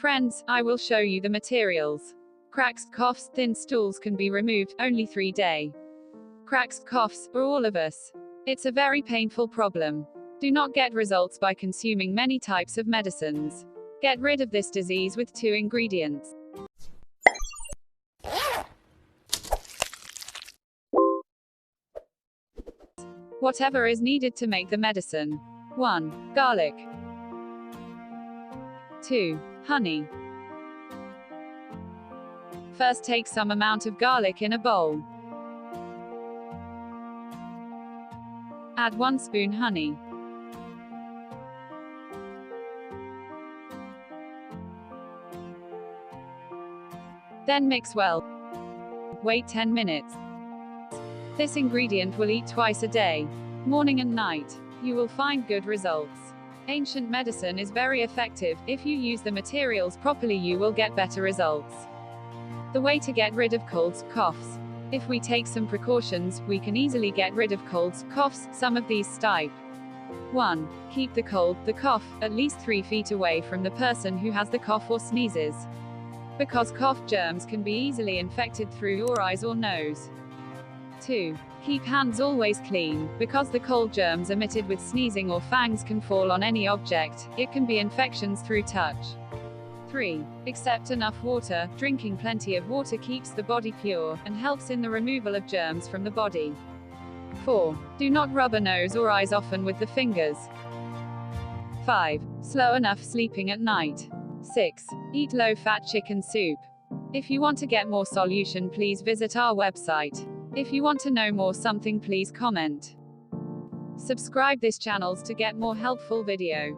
Friends, I will show you the materials. Cracks, coughs, thin stools can be removed, only 3-day. Cracks, coughs, for all of us. It's a very painful problem. Do not get results by consuming many types of medicines. Get rid of this disease with 2 ingredients. Whatever is needed to make the medicine. 1. Garlic. 2. Honey. First, take some amount of garlic in a bowl. Add 1 spoon honey. Then mix well. Wait 10 minutes. This ingredient will eat twice a day, morning and night. You will find good results. Ancient medicine is very effective. If you use the materials properly, you will get better results. The way to get rid of colds, coughs. If we take some precautions, we can easily get rid of colds, coughs. Some of these type. 1. Keep the cold, the cough, at least 3 feet away from the person who has the cough or sneezes. Because cough germs can be easily infected through your eyes or nose. 2. Keep hands always clean, because the cold germs emitted with sneezing or fangs can fall on any object. It can be infections through touch. 3. Accept enough water. Drinking plenty of water keeps the body pure, and helps in the removal of germs from the body. 4. Do not rub a nose or eyes often with the fingers. 5. Slow enough sleeping at night. 6. Eat low-fat chicken soup. If you want to get more solution, please visit our website. If you want to know more something, please comment. Subscribe this channels to get more helpful video.